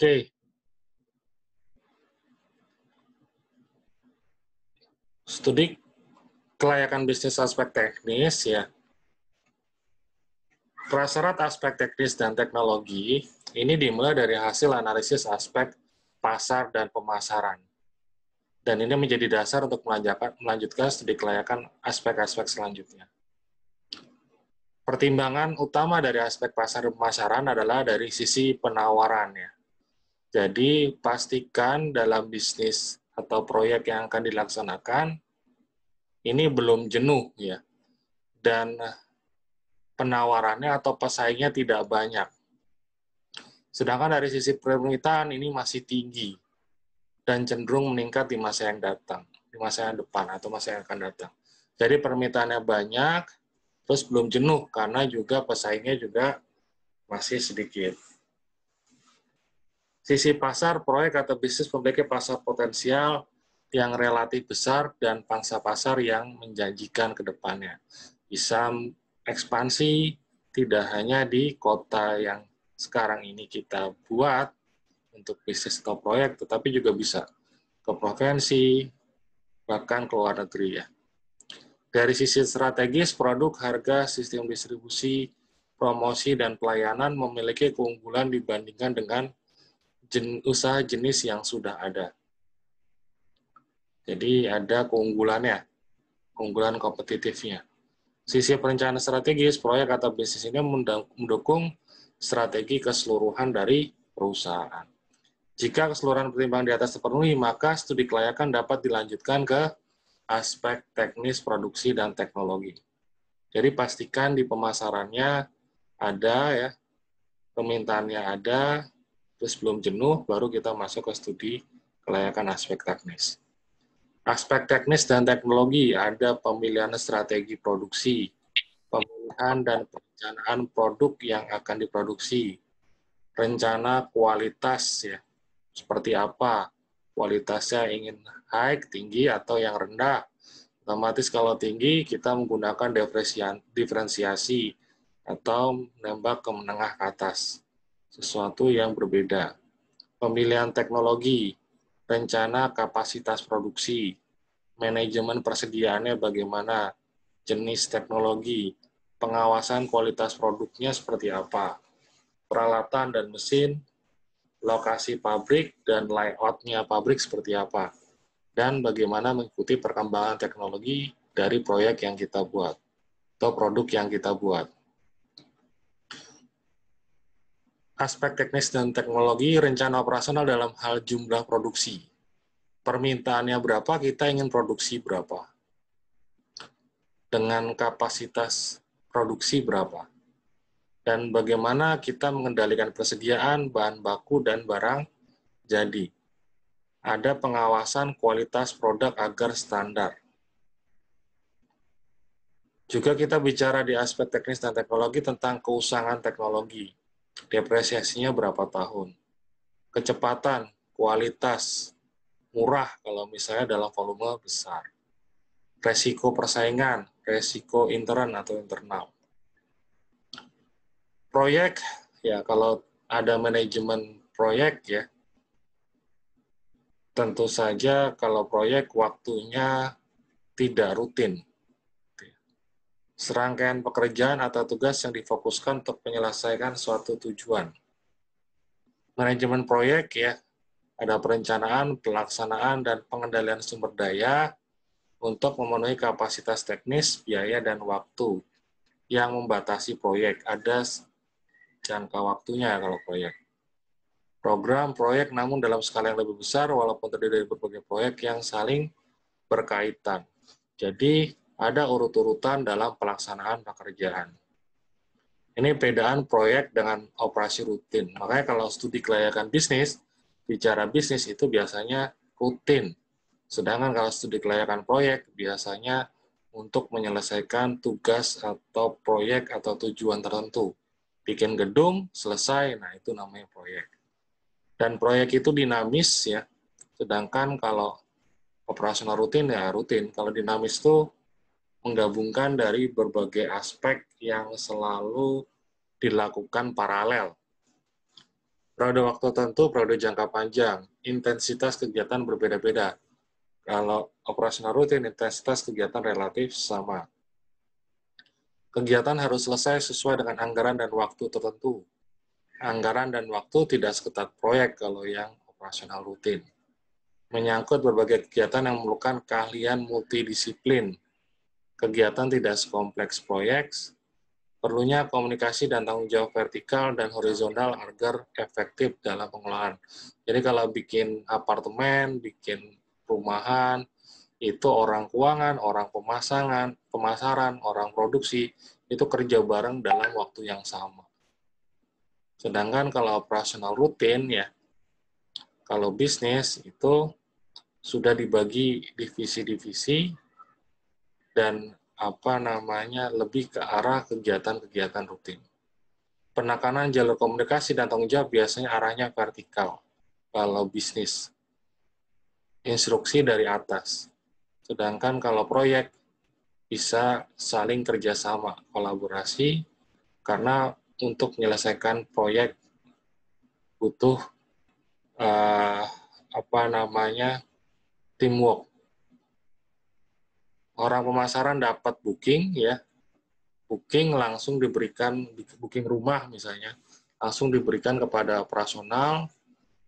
Oke, studi kelayakan bisnis aspek teknis ya. Prasyarat aspek teknis dan teknologi ini dimulai dari hasil analisis aspek pasar dan pemasaran. Dan ini menjadi dasar untuk melanjutkan studi kelayakan aspek-aspek selanjutnya. Pertimbangan utama dari aspek pasar dan pemasaran adalah dari sisi penawaran ya. Jadi pastikan dalam bisnis atau proyek yang akan dilaksanakan ini belum jenuh ya. Dan penawarannya atau pesaingnya tidak banyak. Sedangkan dari sisi permintaan ini masih tinggi dan cenderung meningkat di masa yang datang, di masa yang depan atau masa yang akan datang. Jadi permintaannya banyak, terus belum jenuh karena juga pesaingnya juga masih sedikit. Sisi pasar, proyek atau bisnis memiliki pasar potensial yang relatif besar dan pangsa pasar yang menjanjikan ke depannya. Bisa ekspansi tidak hanya di kota yang sekarang ini kita buat untuk bisnis atau proyek, tetapi juga bisa ke provinsi, bahkan ke luar negeri ya. Dari sisi strategis, produk, harga, sistem distribusi, promosi, dan pelayanan memiliki keunggulan dibandingkan dengan usaha jenis yang sudah ada. Jadi ada keunggulannya, keunggulan kompetitifnya. Sisi perencanaan strategis, proyek atau bisnis ini mendukung strategi keseluruhan dari perusahaan. Jika keseluruhan pertimbangan di atas terpenuhi, maka studi kelayakan dapat dilanjutkan ke aspek teknis produksi dan teknologi. Jadi pastikan di pemasarannya ada ya, permintaannya ada, terus belum jenuh, baru kita masuk ke studi kelayakan aspek teknis. Aspek teknis dan teknologi ada pemilihan strategi produksi, pemilihan dan perencanaan produk yang akan diproduksi, rencana kualitas ya, seperti apa, kualitasnya ingin high, tinggi, atau yang rendah. Otomatis kalau tinggi, kita menggunakan diferensiasi atau menembak ke menengah ke atas, sesuatu yang berbeda. Pemilihan teknologi, rencana kapasitas produksi, manajemen persediaannya bagaimana, jenis teknologi, pengawasan kualitas produknya seperti apa, peralatan dan mesin, lokasi pabrik dan layout-nya pabrik seperti apa, dan bagaimana mengikuti perkembangan teknologi dari proyek yang kita buat atau produk yang kita buat. Aspek teknis dan teknologi, rencana operasional dalam hal jumlah produksi. Permintaannya berapa, kita ingin produksi berapa. Dengan kapasitas produksi berapa. Dan bagaimana kita mengendalikan persediaan, bahan baku, dan barang jadi. Ada pengawasan kualitas produk agar standar. Juga kita bicara di aspek teknis dan teknologi tentang keusangan teknologi. Depresiasinya berapa tahun. Kecepatan, kualitas, murah kalau misalnya dalam volume besar. Resiko persaingan, resiko intern atau internal. Proyek, ya kalau ada manajemen proyek ya, tentu saja kalau proyek waktunya tidak rutin. Serangkaian pekerjaan atau tugas yang difokuskan untuk menyelesaikan suatu tujuan. Manajemen proyek ya, ada perencanaan, pelaksanaan, dan pengendalian sumber daya untuk memenuhi kapasitas teknis, biaya, dan waktu yang membatasi proyek. Ada jangka waktunya kalau proyek. Program proyek namun dalam skala yang lebih besar walaupun terdiri dari berbagai proyek yang saling berkaitan. Jadi ada urut-urutan dalam pelaksanaan pekerjaan. Ini perbedaan proyek dengan operasi rutin. Makanya kalau studi kelayakan bisnis, bicara bisnis itu biasanya rutin. Sedangkan kalau studi kelayakan proyek, biasanya untuk menyelesaikan tugas atau proyek atau tujuan tertentu. Bikin gedung, selesai, nah itu namanya proyek. Dan proyek itu dinamis ya, sedangkan kalau operasional rutin ya rutin. Kalau dinamis itu menggabungkan dari berbagai aspek yang selalu dilakukan paralel. Periode waktu tertentu, periode jangka panjang, intensitas kegiatan berbeda-beda. Kalau operasional rutin, intensitas kegiatan relatif sama. Kegiatan harus selesai sesuai dengan anggaran dan waktu tertentu. Anggaran dan waktu tidak seketat proyek kalau yang operasional rutin. Menyangkut berbagai kegiatan yang memerlukan keahlian multidisiplin. Kegiatan tidak sekompleks proyek, perlunya komunikasi dan tanggung jawab vertikal dan horizontal agar efektif dalam pengelolaan. Jadi kalau bikin apartemen, bikin perumahan, itu orang keuangan, orang pemasaran, orang produksi, itu kerja bareng dalam waktu yang sama. Sedangkan kalau operasional rutin, ya, kalau bisnis itu sudah dibagi divisi-divisi dan lebih ke arah kegiatan-kegiatan rutin. Penekanan jalur komunikasi dan tanggung jawab biasanya arahnya vertikal kalau bisnis. Instruksi dari atas. Sedangkan kalau proyek bisa saling kerjasama, kolaborasi, karena untuk menyelesaikan proyek butuh teamwork. Orang pemasaran dapat booking, ya, booking langsung diberikan, booking rumah misalnya, langsung diberikan kepada operasional,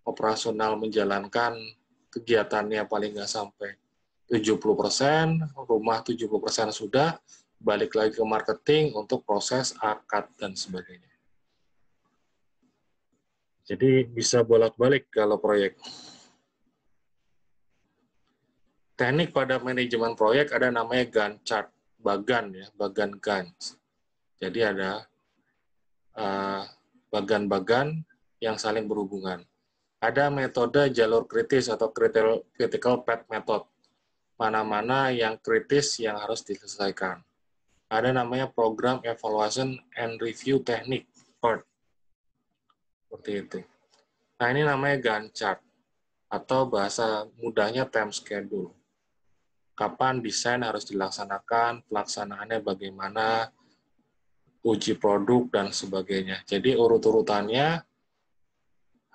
operasional menjalankan kegiatannya paling nggak sampai 70%, rumah 70% sudah, balik lagi ke marketing untuk proses akad dan sebagainya. Jadi bisa bolak-balik kalau proyek. Teknik pada manajemen proyek ada namanya Gantt chart, bagan ya, bagan Gantt. Jadi ada bagan-bagan yang saling berhubungan. Ada metode jalur kritis atau critical path method. Mana-mana yang kritis yang harus diselesaikan. Ada namanya program evaluation and review teknik, PERT. Seperti itu. Nah, ini namanya Gantt chart atau bahasa mudahnya time schedule. Kapan desain harus dilaksanakan, pelaksanaannya bagaimana, uji produk, dan sebagainya. Jadi urut-urutannya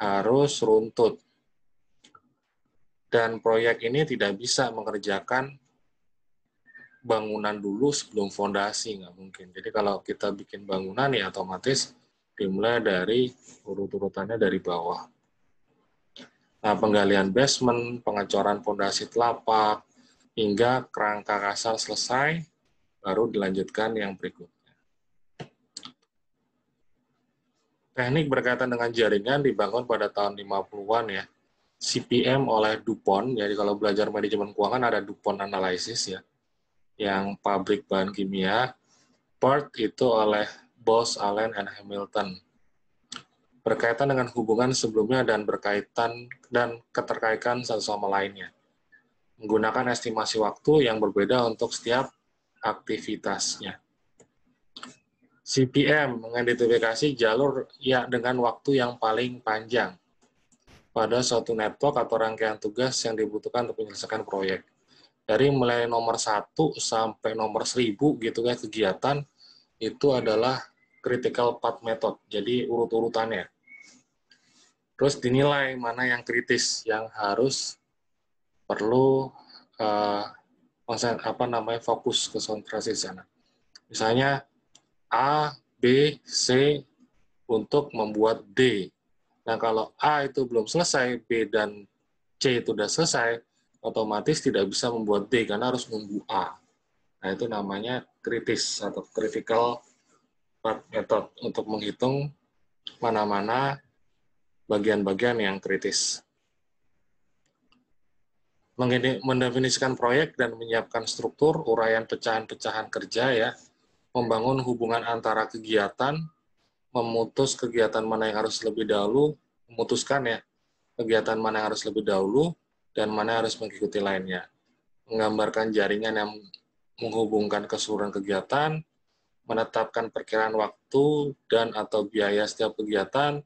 harus runtut. Dan proyek ini tidak bisa mengerjakan bangunan dulu sebelum fondasi, nggak mungkin. Jadi kalau kita bikin bangunan ya otomatis dimulai dari urut-urutannya dari bawah. Nah, penggalian basement, pengecoran fondasi telapak, hingga kerangka kasar selesai, baru dilanjutkan yang berikutnya. Teknik berkaitan dengan jaringan dibangun pada tahun 50-an ya. CPM oleh DuPont, jadi kalau belajar manajemen keuangan ada DuPont Analysis ya, yang pabrik bahan kimia. PERT itu oleh Bose, Allen, and Hamilton. Berkaitan dengan hubungan sebelumnya dan berkaitan dan keterkaitan satu sama lainnya. Menggunakan estimasi waktu yang berbeda untuk setiap aktivitasnya. CPM mengidentifikasi jalur ya dengan waktu yang paling panjang pada suatu network atau rangkaian tugas yang dibutuhkan untuk menyelesaikan proyek. Dari mulai nomor 1 sampai nomor 1000 gitu ya kegiatan itu adalah critical path method. Jadi urut-urutannya. Terus dinilai mana yang kritis yang harus perlu fokus konsentrasi di sana. Misalnya A, B, C untuk membuat D. Nah, kalau A itu belum selesai, B dan C itu sudah selesai, otomatis tidak bisa membuat D karena harus nunggu A. Nah, itu namanya kritis atau critical path method untuk menghitung mana-mana bagian-bagian yang kritis. Mendefinisikan proyek dan menyiapkan struktur, uraian pecahan-pecahan kerja ya, membangun hubungan antara kegiatan, memutus kegiatan mana yang harus lebih dahulu, memutuskan ya, kegiatan mana yang harus lebih dahulu, dan mana yang harus mengikuti lainnya. Menggambarkan jaringan yang menghubungkan keseluruhan kegiatan, menetapkan perkiraan waktu dan atau biaya setiap kegiatan,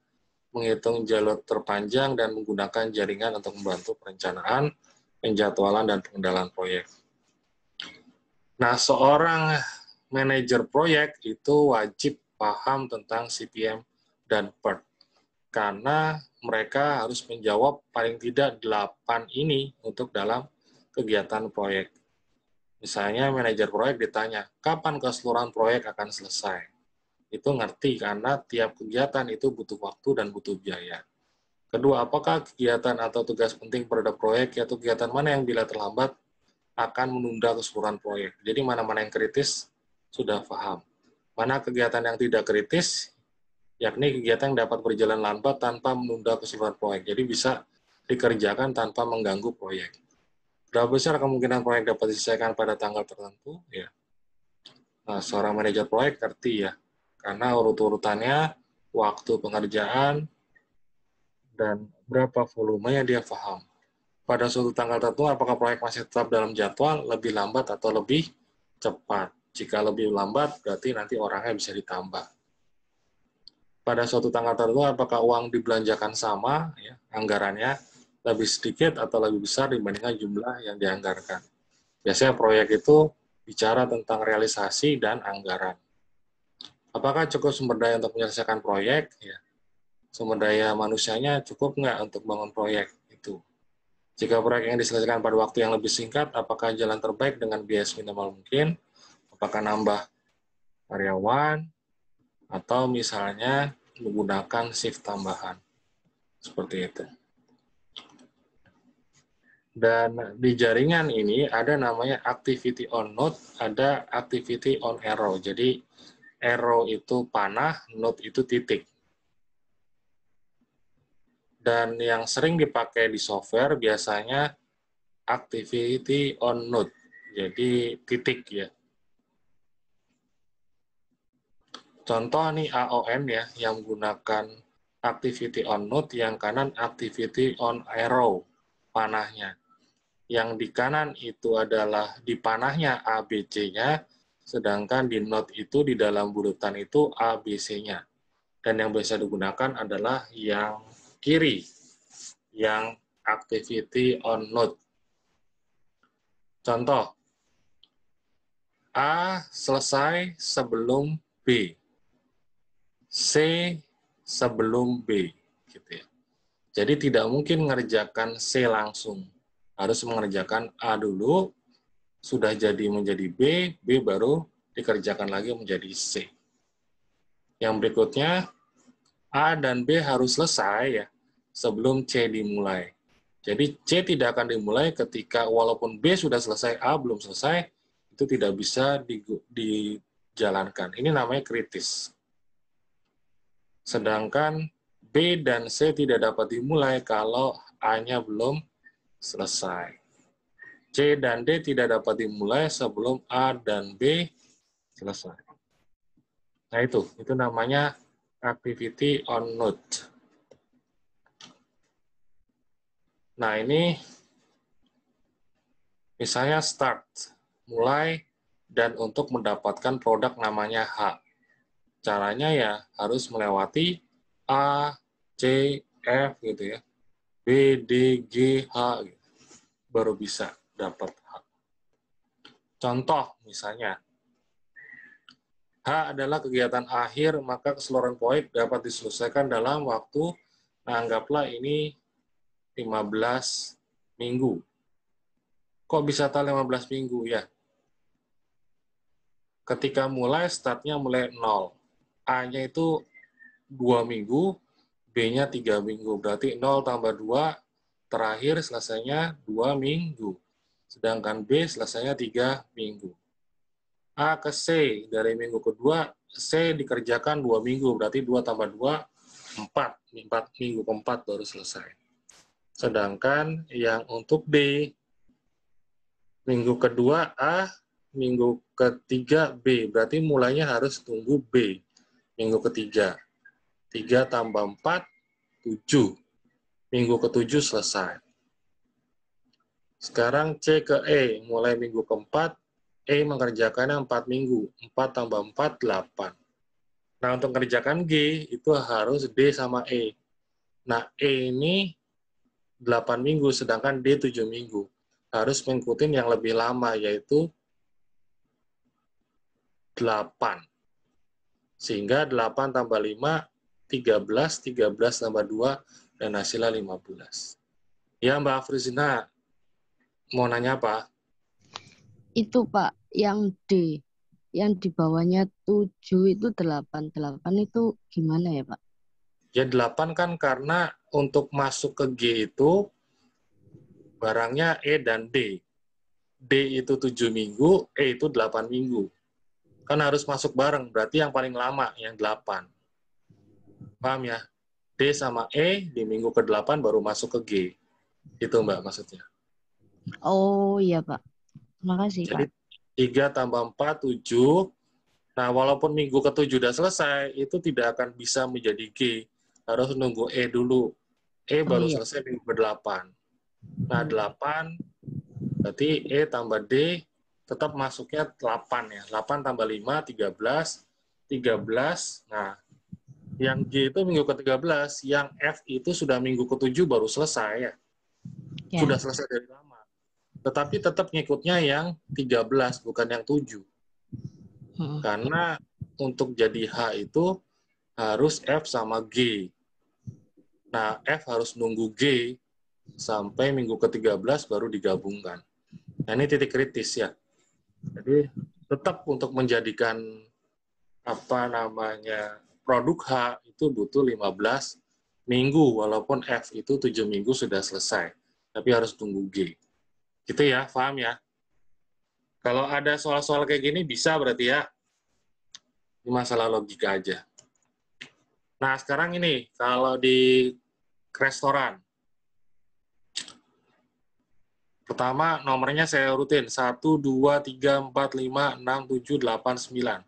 menghitung jalur terpanjang, dan menggunakan jaringan untuk membantu perencanaan, penjadwalan, dan pengendalian proyek. Nah, seorang manajer proyek itu wajib paham tentang CPM dan PERT. karena mereka harus menjawab paling tidak 8 ini untuk dalam kegiatan proyek. Misalnya manajer proyek ditanya, kapan keseluruhan proyek akan selesai? Itu ngerti karena tiap kegiatan itu butuh waktu dan butuh biaya. Kedua, apakah kegiatan atau tugas penting pada proyek yaitu kegiatan mana yang bila terlambat akan menunda keseluruhan proyek. Jadi mana-mana yang kritis sudah paham. Mana kegiatan yang tidak kritis, yakni kegiatan yang dapat berjalan lambat tanpa menunda keseluruhan proyek. Jadi bisa dikerjakan tanpa mengganggu proyek. Berapa besar kemungkinan proyek dapat diselesaikan pada tanggal tertentu? Ya. Nah, seorang manajer proyek ngerti ya, karena urut-urutannya, waktu pengerjaan, dan berapa volumenya dia paham. Pada suatu tanggal tertentu, apakah proyek masih tetap dalam jadwal, lebih lambat atau lebih cepat. Jika lebih lambat, berarti nanti orangnya bisa ditambah. Pada suatu tanggal tertentu, apakah uang dibelanjakan sama, ya, anggarannya lebih sedikit atau lebih besar dibandingkan jumlah yang dianggarkan. Biasanya proyek itu bicara tentang realisasi dan anggaran. Apakah cukup sumber daya untuk menyelesaikan proyek? Ya. Sumber daya manusianya cukup nggak untuk bangun proyek itu. Jika proyek yang diselesaikan pada waktu yang lebih singkat, apakah jalan terbaik dengan biaya minimal mungkin? Apakah nambah karyawan? Atau misalnya menggunakan shift tambahan? Seperti itu. Dan di jaringan ini ada namanya activity on node, ada activity on arrow. Jadi arrow itu panah, node itu titik. Dan yang sering dipakai di software biasanya activity on node, jadi titik ya. Contoh nih AON ya, yang menggunakan activity on node, yang kanan activity on arrow, panahnya. Yang di kanan itu adalah di panahnya ABC-nya, sedangkan di node itu di dalam bulutan itu ABC-nya. Dan yang biasa digunakan adalah yang kiri, yang activity on node. Contoh, A selesai sebelum B, C sebelum B, gitu ya. Jadi tidak mungkin mengerjakan C langsung, harus mengerjakan A dulu, sudah jadi menjadi B, B baru dikerjakan lagi menjadi C. Yang berikutnya, A dan B harus selesai ya sebelum C dimulai. Jadi C tidak akan dimulai ketika walaupun B sudah selesai, A belum selesai, itu tidak bisa dijalankan. Ini namanya kritis. Sedangkan B dan C tidak dapat dimulai kalau A-nya belum selesai. C dan D tidak dapat dimulai sebelum A dan B selesai. Nah itu namanya activity on node. Nah ini misalnya start, mulai, dan untuk mendapatkan produk namanya H. Caranya ya harus melewati A, C, F gitu ya, B, D, G, H, gitu. Baru bisa dapat H. Contoh misalnya, H adalah kegiatan akhir, maka keseluruhan proyek dapat diselesaikan dalam waktu, nah anggaplah ini 15 minggu. Kok bisa tahu 15 minggu ya? Ketika mulai, startnya mulai 0. A-nya itu 2 minggu, B-nya 3 minggu. Berarti 0 tambah 2, terakhir selesainya 2 minggu. Sedangkan B selesainya 3 minggu. A ke C, dari minggu kedua, C dikerjakan 2 minggu. Berarti 2 tambah 2, 4. 4 minggu keempat baru selesai. Sedangkan yang untuk D, minggu kedua A, minggu ketiga B. Berarti mulainya harus tunggu B. Minggu ketiga. 3 tambah 4, 7. Minggu ketujuh selesai. Sekarang C ke E. Mulai minggu keempat, E mengerjakannya 4 minggu. 4 tambah 4, 8. Nah, untuk mengerjakan G, itu harus D sama E. Nah, E ini 8 minggu, sedangkan D 7 minggu. Harus mengikuti yang lebih lama, yaitu 8. Sehingga 8 tambah 5, 13, 13 tambah 2, dan hasilnya 15. Ya, Mbak Afrizina, mau nanya apa? Itu Pak, yang D, yang di bawahnya 7 itu 8. 8 itu gimana ya Pak? Ya, 8 kan karena untuk masuk ke G itu barangnya E dan D. D itu 7 minggu, E itu 8 minggu. Kan harus masuk bareng, berarti yang paling lama, yang 8. Paham ya? D sama E di minggu ke-8 baru masuk ke G. Itu Mbak maksudnya. Oh iya Pak, makasih Jadi Pak. 3 tambah 4, 7. Nah, walaupun minggu ke-7 udah selesai, itu tidak akan bisa menjadi G. Harus nunggu E dulu. E Oh baru iya. selesai minggu ke-8. Nah, 8, berarti E tambah D, tetap masuknya 8 ya. 8 tambah 5, 13. 13, nah, yang G itu minggu ke-13, yang F itu sudah minggu ke-7 baru selesai ya. Sudah Ya. selesai dari lama. Tetapi tetap ngikutnya yang 13, bukan yang 7. Hmm. Karena untuk jadi H itu harus F sama G. Nah, F harus nunggu G sampai minggu ke-13 baru digabungkan. Nah, ini titik kritis ya. Jadi, tetap untuk menjadikan produk H itu butuh 15 minggu, walaupun F itu 7 minggu sudah selesai. Tapi harus tunggu G. Gitu ya, paham ya? Kalau ada soal-soal kayak gini bisa berarti ya. Ini masalah logika aja. Nah, sekarang ini, kalau di restoran, pertama nomornya saya urutin, 1, 2, 3, 4, 5, 6, 7, 8, 9.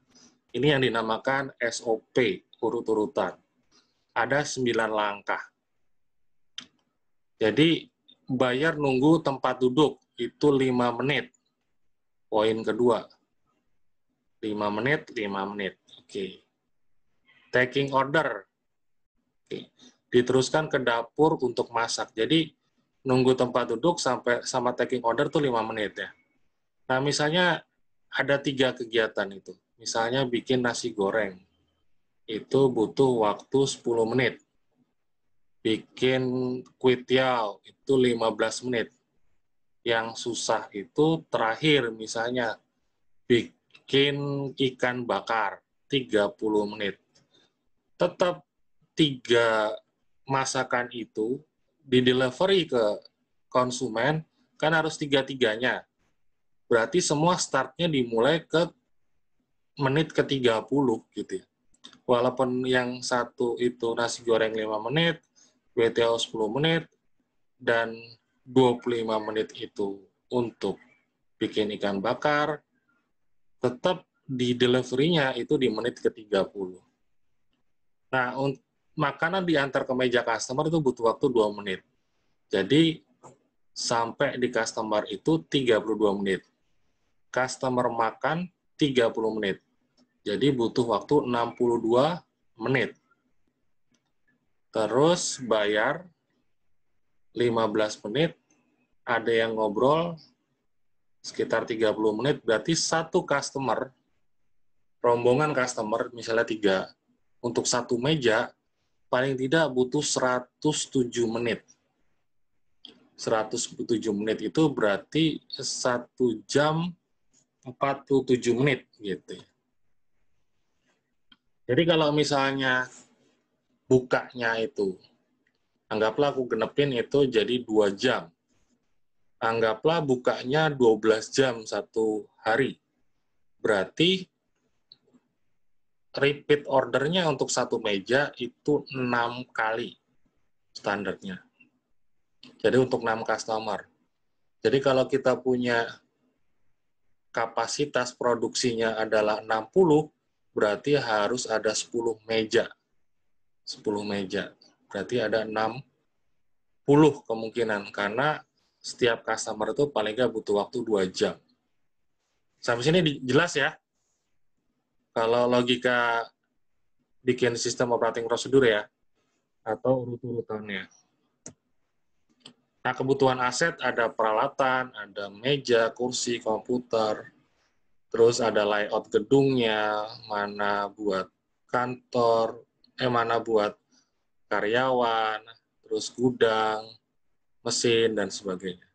Ini yang dinamakan SOP, urut-urutan. Ada 9 langkah. Jadi, bayar nunggu tempat duduk, itu 5 menit. Poin kedua, 5 menit, 5 menit. Oke. Taking order. Oke. Diteruskan ke dapur untuk masak. Jadi, nunggu tempat duduk sampai sama taking order tuh 5 menit ya. Nah, misalnya ada 3 kegiatan itu. Misalnya bikin nasi goreng. Itu butuh waktu 10 menit. Bikin kuitiau itu 15 menit. Yang susah itu terakhir misalnya bikin ikan bakar 30 menit. Tetap 3 masakan itu di-delivery ke konsumen kan harus 3-3-nya. Berarti semua startnya dimulai ke menit ke-30 gitu ya. Walaupun yang satu itu nasi goreng 5 menit, WTO 10 menit, dan 25 menit itu untuk bikin ikan bakar, tetap di delivery-nya itu di menit ke-30. Nah, makanan diantar ke meja customer itu butuh waktu 2 menit. Jadi, sampai di customer itu 32 menit. Customer makan 30 menit. Jadi, butuh waktu 62 menit. Terus bayar 15 menit, ada yang ngobrol sekitar 30 menit, berarti satu customer, rombongan customer, misalnya 3, untuk satu meja, paling tidak butuh 107 menit. 107 menit itu berarti 1 jam 47 menit gitu. Jadi kalau misalnya bukanya itu, anggaplah aku genepin itu jadi 2 jam. Anggaplah bukanya 12 jam satu hari. Berarti repeat ordernya untuk satu meja itu 6 kali standarnya. Jadi untuk 6 customer. Jadi kalau kita punya kapasitas produksinya adalah 60, berarti harus ada 10 meja. 10 meja. Berarti ada 60 kemungkinan, karena setiap customer itu paling nggak butuh waktu 2 jam. Sampai sini jelas ya? Kalau logika bikin sistem operating prosedur ya, atau urut-urutannya. Nah, kebutuhan aset ada peralatan, ada meja, kursi, komputer, terus ada layout gedungnya, mana buat kantor, mana buat karyawan, terus gudang, mesin, dan sebagainya.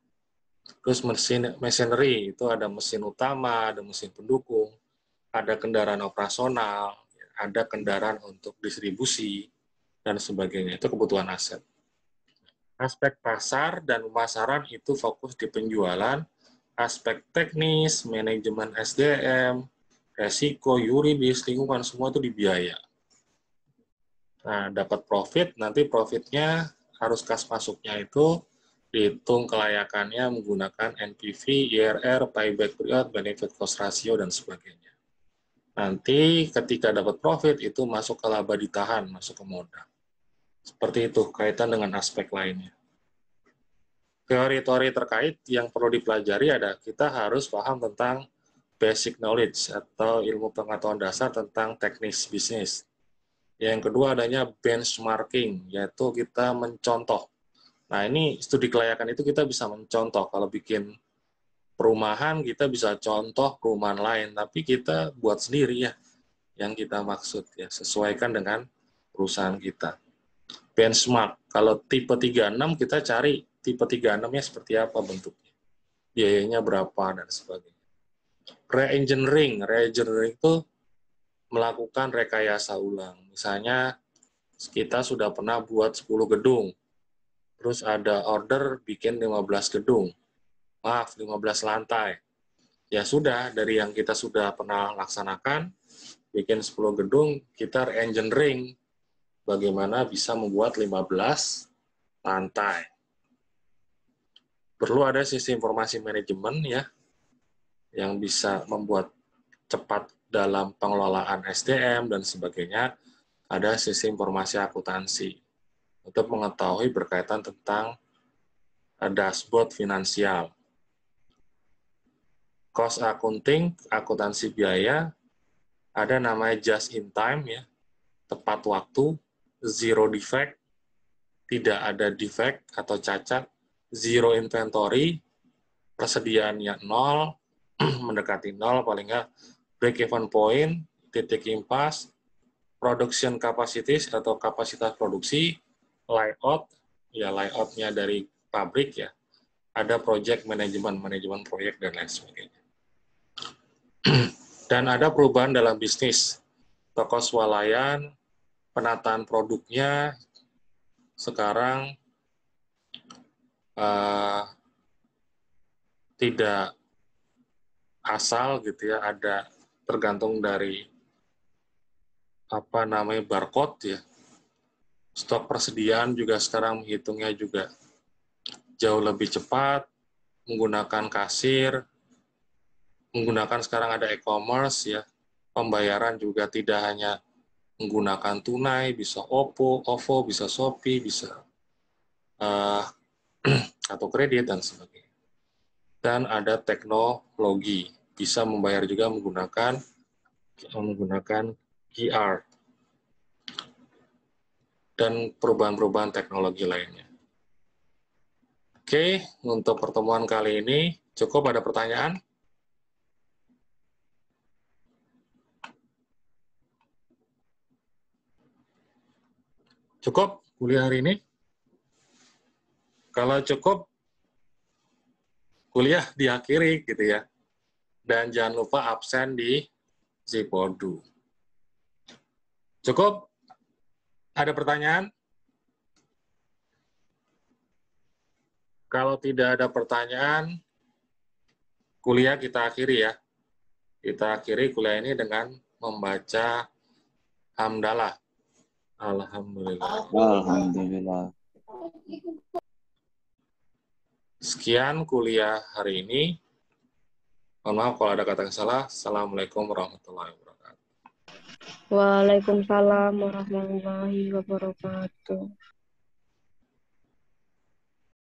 Terus machinery, itu ada mesin utama, ada mesin pendukung, ada kendaraan operasional, ada kendaraan untuk distribusi, dan sebagainya. Itu kebutuhan aset. Aspek pasar dan pemasaran itu fokus di penjualan, aspek teknis, manajemen SDM, resiko, yuridis, lingkungan, semua itu di biaya. Nah, dapat profit, nanti profitnya harus kas masuknya itu dihitung kelayakannya menggunakan NPV, IRR, payback period, benefit cost ratio, dan sebagainya. Nanti ketika dapat profit, itu masuk ke laba ditahan, masuk ke modal. Seperti itu, kaitan dengan aspek lainnya. Teori-teori terkait yang perlu dipelajari ada, kita harus paham tentang basic knowledge atau ilmu pengetahuan dasar tentang teknis bisnis. Yang kedua adanya benchmarking, yaitu kita mencontoh. Nah, ini studi kelayakan itu kita bisa mencontoh. Kalau bikin perumahan, kita bisa contoh perumahan lain, tapi kita buat sendiri ya, yang kita maksud ya, sesuaikan dengan perusahaan kita. Benchmark, kalau tipe 36 kita cari tipe 36-nya seperti apa bentuknya, biayanya berapa, dan sebagainya. Re-engineering itu melakukan rekayasa ulang. Misalnya, kita sudah pernah buat 10 gedung, terus ada order bikin 15 gedung, 15 lantai. Ya sudah, dari yang kita sudah pernah laksanakan, bikin 10 gedung, kita re-engineering, bagaimana bisa membuat 15 lantai. Perlu ada sisi informasi manajemen ya, yang bisa membuat cepat dalam pengelolaan SDM dan sebagainya. Ada sisi informasi akuntansi untuk mengetahui berkaitan tentang dashboard finansial. Cost accounting, akuntansi biaya, ada namanya just in time ya, tepat waktu, zero defect, tidak ada defect atau cacat, zero inventory, persediaannya nol, mendekati nol paling nggak, break even point, titik impas, production capacities atau kapasitas produksi, layout, ya layoutnya dari pabrik ya, ada project management, manajemen proyek dan lain sebagainya. Dan ada perubahan dalam bisnis, toko swalayan, penataan produknya sekarang tidak asal gitu ya, ada tergantung dari apa namanya barcode ya. Stok persediaan juga sekarang menghitungnya juga jauh lebih cepat, menggunakan kasir, menggunakan sekarang ada e-commerce ya. Pembayaran juga tidak hanya menggunakan tunai, bisa OVO, bisa Shopee, bisa kartu kredit dan sebagainya. Dan ada teknologi, bisa membayar juga menggunakan QR dan perubahan-perubahan teknologi lainnya. Oke, untuk pertemuan kali ini cukup. Ada pertanyaan? Cukup kuliah hari ini? Kalau cukup, kuliah diakhiri gitu ya. Dan jangan lupa absen di Zipodu. Cukup? Ada pertanyaan? Kalau tidak ada pertanyaan, kuliah kita akhiri ya. Kita akhiri kuliah ini dengan membaca hamdalah. Alhamdulillah. Alhamdulillah. Sekian kuliah hari ini. Mohon maaf kalau ada kata yang salah. Assalamualaikum warahmatullahi wabarakatuh. Waalaikumsalam warahmatullahi wabarakatuh.